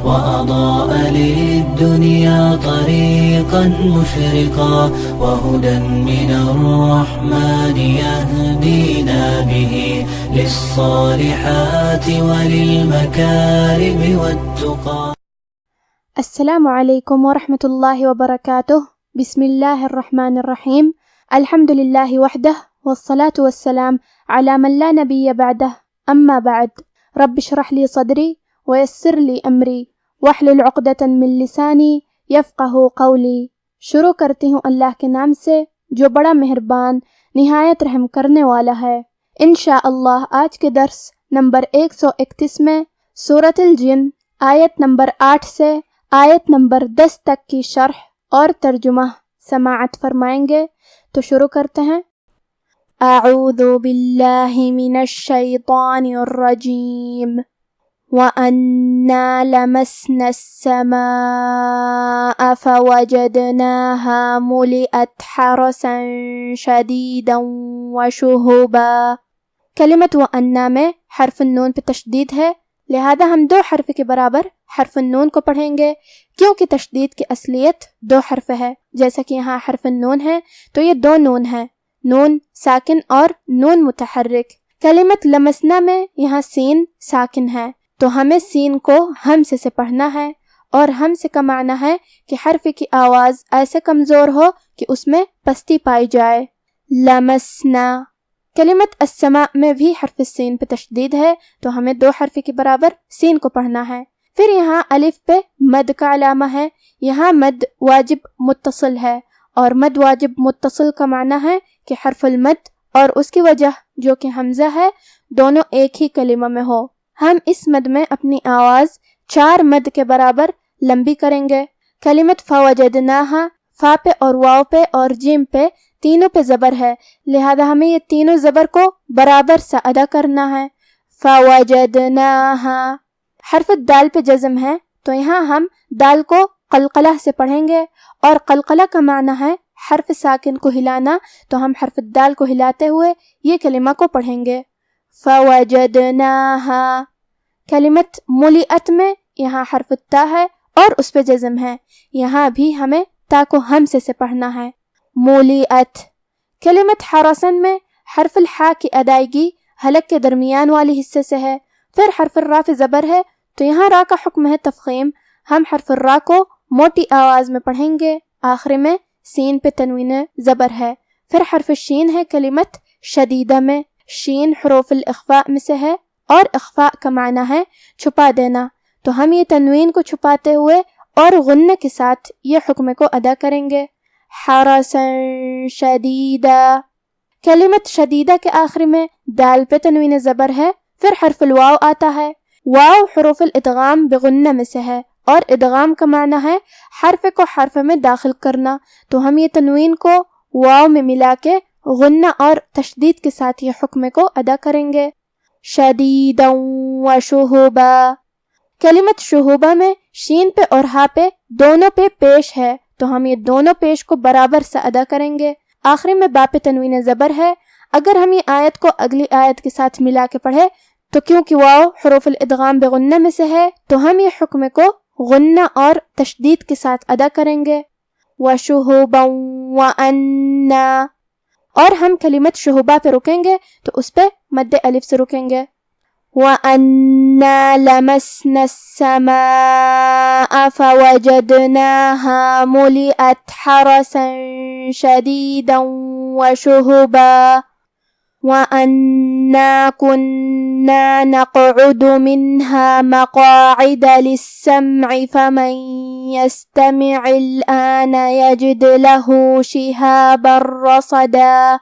وأضاء للدنيا طريقا مشرقا وهدى من الرحمن يهدينا به للصالحات وللمكارم والتقى. السلام علیکم ورحمۃ اللہ وبرکاتہ. بسم اللہ الرحمن الرحیم. الحمد للہ وحدہ والصلاة والسلام علی من لا نبی بعدہ. اما بعد. رب اشرح لی صدری ویسر لی امری واحلل عقدۃ من لسانی یفقہوا قولی. شروع کرتی ہوں اللہ کے نام سے جو بڑا مہربان نہایت رحم کرنے والا ہے. انشاءاللہ آج کے درس نمبر 131 میں سورۃ الجن آیت نمبر 8 سے آیت نمبر 10 تک کی شرح اور ترجمہ سماعت فرمائیں گے. تو شروع کرتے ہیں. اعوذ باللہ من الشیطان الرجیم. وَأَنَّا لَمَسْنَا السَّمَاءَ فَوَجَدْنَاهَا مُلِئَتْ حَرَسًا شَدِيدًا وَشُهُبًا. کلمت وَأَنَّا میں حرف النون پہ تشدید ہے، لہذا ہم دو حرف کے برابر حرف النون کو پڑھیں گے، کیونکہ تشدید کی اصلیت دو حرف ہے. جیسا کہ یہاں حرف النون ہے تو یہ دو نون ہے، نون ساکن اور نون متحرک. کلمت لمسنا میں یہاں سین ساکن ہے تو ہمیں سین کو ہمزے سے پڑھنا ہے، اور ہمزے کا معنی ہے کہ حرف کی آواز ایسے کمزور ہو کہ اس میں پستی پائی جائے. لمسنا. کلمت السماء میں بھی حرف سین پہ تشدید ہے تو ہمیں دو حرف کے برابر سین کو پڑھنا ہے. پھر یہاں الف پہ مد کا علامہ ہے. یہاں مد واجب متصل ہے، اور مد واجب متصل کا معنی ہے کہ حرف المد اور اس کی وجہ جو کہ حمزہ ہے دونوں ایک ہی کلمہ میں ہو. ہم اس مد میں اپنی آواز 4 مد کے برابر لمبی کریں گے. کلمت فوجدناہا، فا پہ اور واو پہ اور جیم پہ تینوں پہ زبر ہے، لہذا ہمیں یہ تینوں زبر کو برابر سے ادا کرنا ہے. فوجدناہا. حرف دال پہ جزم ہے تو یہاں ہم دال کو قلقلہ سے پڑھیں گے، اور قلقلہ کا معنی ہے حرف ساکن کو ہلانا، تو ہم حرف دال کو ہلاتے ہوئے یہ کلمہ کو پڑھیں گے. فوجدناہا. کلمت ملیئت میں یہاں حرف تا ہے اور اس پہ جزم ہے، یہاں بھی ہمیں تا کو ہمزے سے پڑھنا ہے. ملیئت. کلمت حرسن میں حرف الحا کی ادائیگی حلق کے درمیان والی حصے سے ہے. پھر حرف الراء پہ زبر ہے تو یہاں را کا حکم ہے تفخیم. ہم حرف الراء کو موٹی آواز میں پڑھیں گے، آخر میں سین پہ تنوین زبر ہے. پھر حرف شین ہے کلمت شدیدہ میں. شین حروف الاخفاء میں سے ہے اور اخفاء کا معنی ہے چھپا دینا، تو ہم یہ تنوین کو چھپاتے ہوئے اور غنہ کے ساتھ یہ حکم کو ادا کریں گے. حرسا شدیدہ. کلمت شدیدہ کے آخر میں دال پہ تنوین زبر ہے. پھر حرف الواو آتا ہے. واو حروف الادغام بغنہ میں سے ہے، اور ادغام کا معنی ہے حرف کو حرف میں داخل کرنا، تو ہم یہ تنوین کو واو میں ملا کے غنہ اور تشدید کے ساتھ یہ حکم کو ادا کریں گے. شدیدا وشہبا. کلمت شہوبہ میں شین پہ اور ہا پہ دونوں پہ پیش ہے تو ہم یہ دونوں پیش کو برابر سے ادا کریں گے. آخری میں با پہ تنوین زبر ہے. اگر ہم یہ آیت کو اگلی آیت کے ساتھ ملا کے پڑھے تو کیونکہ واو حروف الادغام بغنہ میں سے ہے تو ہم یہ حکم کو غنہ اور تشدید کے ساتھ ادا کریں گے. وشہبا وَأَنَّا. اور ہم کلمت شہبہ پہ رکیں گے تو اس پہ مد الف سے رکیں گے. وَأَنَّا لَمَسْنَا السَّمَاءَ فَوَجَدْنَاهَا مُلِئَتْ حَرَسًا شَدِيدًا وَشُهُبًا. وَأَنَّا كُنَّا نَقْعُدُ مِنْهَا مَقَاعِدَ لِلسَّمْعِ فَمَنْ يَسْتَمِعِ الْآنَ يَجِدْ لَهُ شِهَابًا رَصَدًا.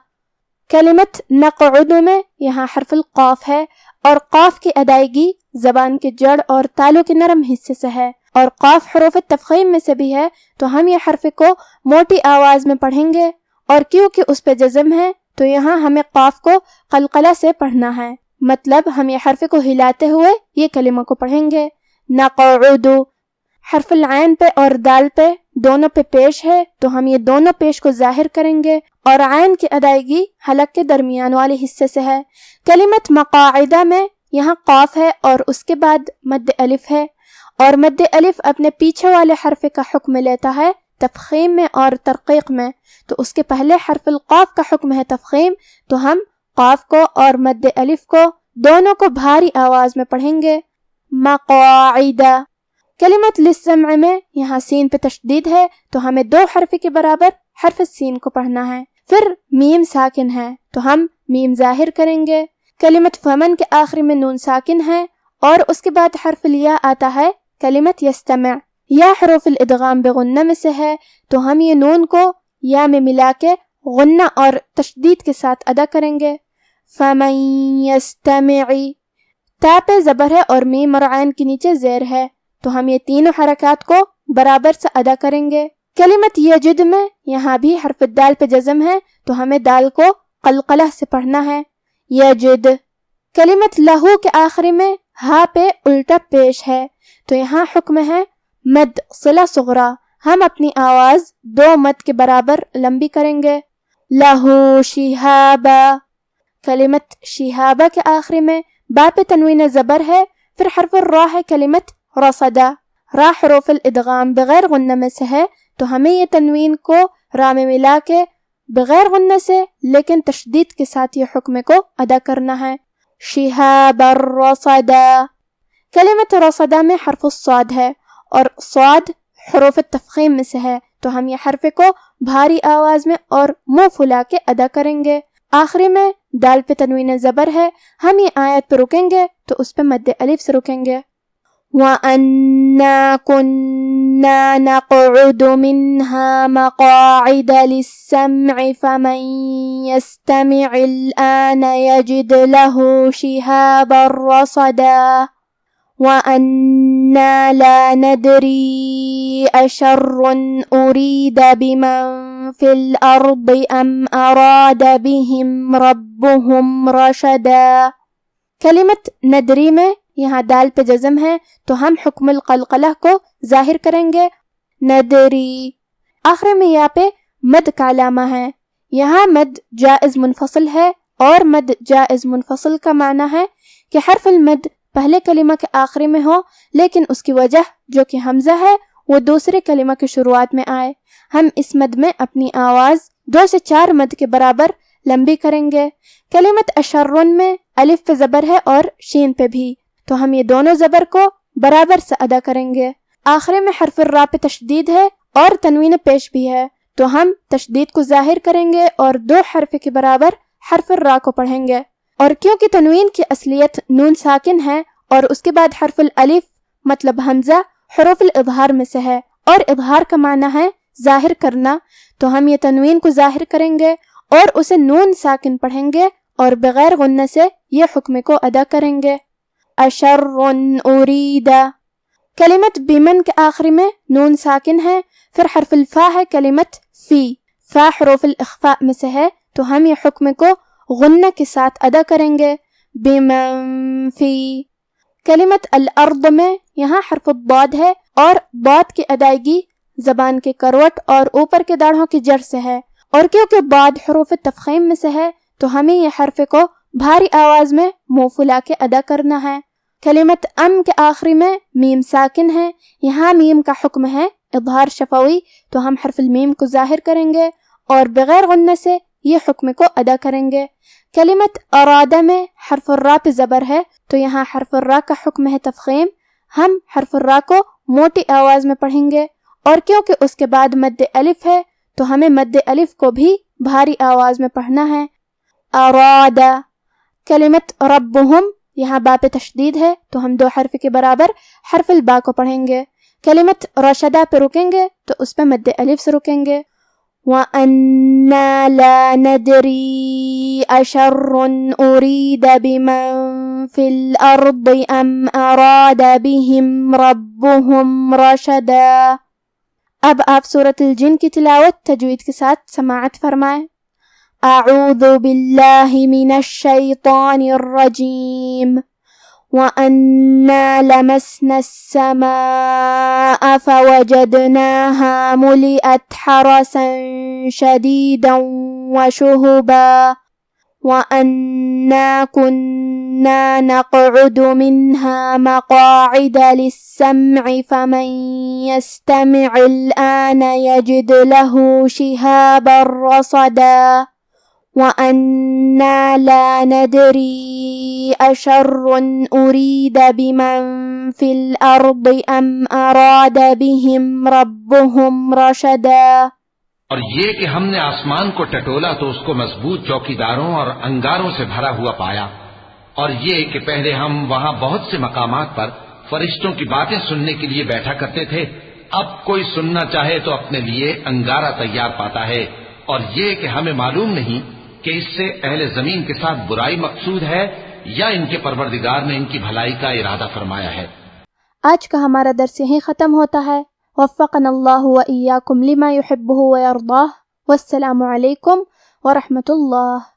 کلمت نقعد میں یہاں حرف القاف ہے، اور قاف کی ادائیگی زبان کے جڑ اور تالو کے نرم حصے سے ہے، اور قاف حروف تفخیم میں سے بھی ہے، تو ہم یہ حرف کو موٹی آواز میں پڑھیں گے، اور کیونکہ اس پہ جزم ہے تو یہاں ہمیں قاف کو قلقلہ سے پڑھنا ہے، مطلب ہم یہ حرف کو ہلاتے ہوئے یہ کلمہ کو پڑھیں گے. نقعد. حرف العین پہ اور دال پہ دونوں پہ پیش ہے تو ہم یہ دونوں پیش کو ظاہر کریں گے، اور عین کی ادائیگی حلق کے درمیان والے حصے سے ہے. کلمت مقاعدہ میں یہاں قاف ہے اور اس کے بعد مد الف ہے، اور مد الف اپنے پیچھے والے حرف کا حکم لیتا ہے تفخیم میں اور ترقیق میں، تو اس کے پہلے حرف القاف کا حکم ہے تفخیم، تو ہم قاف کو اور مد الف کو دونوں کو بھاری آواز میں پڑھیں گے۔ مقاعد، کلمت للسمع میں یہاں سین پہ تشدید ہے تو ہمیں 2 حرف کے برابر حرف سین کو پڑھنا ہے۔ پھر میم ساکن ہے تو ہم میم ظاہر کریں گے۔ کلمت فمن کے آخری میں نون ساکن ہے اور اس کے بعد حرف الیا آتا ہے کلمت یستمع، یا حروف الادغام بغنہ میں سے ہے تو ہم یہ نون کو یا میں ملا کے غنہ اور تشدید کے ساتھ ادا کریں گے۔ فمن یستمعی، تا پہ زبر ہے اور میم اور عین کے نیچے زیر ہے تو ہم یہ تینوں حرکات کو برابر سے ادا کریں گے۔ کلمت یجد میں یہاں بھی حرف الدال پہ جزم ہے تو ہمیں دال کو قلقلہ سے پڑھنا ہے، یجد۔ کلمت لہو کے آخری میں ہا پہ الٹا پیش ہے تو یہاں حکم ہے مد صلہ صغرا، ہم اپنی آواز 2 مد کے برابر لمبی کریں گے۔ لہو شہابا، کلمت شہابہ کے آخری میں با پہ تنوین زبر ہے، پھر حرف الراء ہے کلمت رصدا، را حروف الادغام بغیر غنہ میں سے ہے تو ہمیں یہ تنوین کو را میں ملا کے بغیر غنہ سے لیکن تشدید کے ساتھ یہ حکم کو ادا کرنا ہے۔ شہاب الرصدا، کلمت رصدا میں حرف الصاد ہے اور صاد حروف التفخیم میں سے ہے تو ہم یہ حرف کو بھاری آواز میں اور منہ پھلا کے ادا کریں گے۔ آخری میں دال پہ تنوین زبر ہے، ہم یہ آیت پہ رکیں گے تو اس پہ مد الف سے رکیں گے۔ وَأَنَّا كُنَّا نَقْعُدُ مِنْهَا مَقَاعِدَ لِلسَّمْعِ فَمَنْ يَسْتَمِعِ الْآنَ يَجِدْ لَهُ شِهَابًا رَصَدًا وَأَنَّا لَا نَدْرِي أَشَرٌّ أُرِيدَ بِمَنْ فِي الْأَرْضِ أَمْ أَرَادَ بِهِمْ رَبُّهُمْ رَشَدًا۔ کلمت ندری میں یہاں دال پہ جزم ہے تو ہم حکم القلقلہ کو ظاہر کریں گے، ندری۔ آخر میں یا پہ مد کا علامہ ہے، یہاں مد جائز منفصل ہے اور مد جائز منفصل کا معنی ہے کہ حرف المد پہلے کلمہ کے آخری میں ہو لیکن اس کی وجہ جو کہ حمزہ ہے وہ دوسرے کلمہ کی شروعات میں آئے۔ ہم اس مد میں اپنی آواز 2 سے 4 مد کے برابر لمبی کریں گے۔ کلمت اشرن میں الف پہ زبر ہے اور شین پہ بھی تو ہم یہ دونوں زبر کو برابر سے ادا کریں گے۔ آخری میں حرف الراء پہ تشدید ہے اور تنوین پیش بھی ہے تو ہم تشدید کو ظاہر کریں گے اور 2 حرف کے برابر حرف الراء کو پڑھیں گے، اور کیونکہ تنوین کی اصلیت نون ساکن ہے اور اس کے بعد حرف الالف مطلب حمزہ حروف الاظہار میں سے ہے اور اظہار کا معنی ہے ظاہر کرنا، تو ہم یہ تنوین کو ظاہر کریں گے اور اسے نون ساکن پڑھیں گے اور بغیر غنہ سے یہ حکم کو ادا کریں گے۔ اشرٌ ارید، کلمت بیمن کے آخری میں نون ساکن ہے، پھر حرف الفا ہے کلمت فی، فا حروف الاخفاء میں سے ہے تو ہم یہ حکم کو غنہ کے ساتھ ادا کریں گے، بمن فی۔ کلمت الارض میں یہاں حرف الضاد ہے اور ضاد کی ادائیگی زبان کے کروٹ اور اوپر کے داڑھوں کی جڑ سے ہے، اور کیونکہ ضاد حروف تفخیم میں سے ہے تو ہمیں یہ حرف کو بھاری آواز میں منہ پھلا کے ادا کرنا ہے۔ کلمت ام کے آخری میں میم ساکن ہے، یہاں میم کا حکم ہے اظہار شفوی تو ہم حرف المیم کو ظاہر کریں گے اور بغیر غنہ سے یہ حکم کو ادا کریں گے۔ کلمت ارادہ میں حرف الراء پہ زبر ہے تو یہاں حرف الراء کا حکم ہے تفخیم، ہم حرف الراء کو موٹی آواز میں پڑھیں گے، اور کیونکہ اس کے بعد مد الف ہے تو ہمیں مد الف کو بھی بھاری آواز میں پڑھنا ہے۔ ارادہ، کلمت ربہم یہاں با پہ تشدید ہے تو ہم 2 حرف کے برابر حرف البا کو پڑھیں گے۔ کلمت رشدہ پہ رکیں گے تو اس پہ مد الف سے رکیں گے۔ وَأَنَّا لَا نَدْرِي أَشَرٌ أُرِيدَ بِمَنْ فِي الْأَرْضِ أَمْ أَرَادَ بِهِمْ رَبُّهُمْ رَشَدًا۔ اب آپ سورۃ الجن کی تلاوت تجوید کے ساتھ سماعت فرمائیں۔ اعوذ باللہ من الشیطان الرجیم۔ وَأَنَّا لَمَسْنَا السَّمَاءَ فَوَجَدْنَاهَا مُلِئَتْ حَرَسًا شَدِيدًا وَشُهُبًا وَأَنَّا كُنَّا وَأَنَّا نَقْعُدُ مِنْهَا مَقَاعِدَ لِلسَّمْعِ فَمَنْ يَسْتَمِعِ الْآنَ يَجِدْ لَهُ شِهَابًا رَصَدًا وَأَنَّا لَا نَدْرِي أَشَرٌّ أُرِيدَ بِمَنْ فِي الْأَرْضِ أَمْ أَرَادَ بِهِمْ رَبُّهُمْ رَشَدًا۔ اور یہ کہ ہم نے آسمان کو ٹٹولا تو اس کو مضبوط چوکیداروں اور انگاروں سے بھرا ہوا پایا، اور یہ کہ پہلے ہم وہاں بہت سے مقامات پر فرشتوں کی باتیں سننے کے لیے بیٹھا کرتے تھے، اب کوئی سننا چاہے تو اپنے لیے انگارہ تیار پاتا ہے، اور یہ کہ ہمیں معلوم نہیں کہ اس سے اہل زمین کے ساتھ برائی مقصود ہے یا ان کے پروردگار نے ان کی بھلائی کا ارادہ فرمایا ہے۔ آج کا ہمارا درس یہیں ختم ہوتا ہے۔ وفقنا اللہ و ایاکم لما یحبہ و یرضاہ، والسلام علیکم ورحمۃ اللہ۔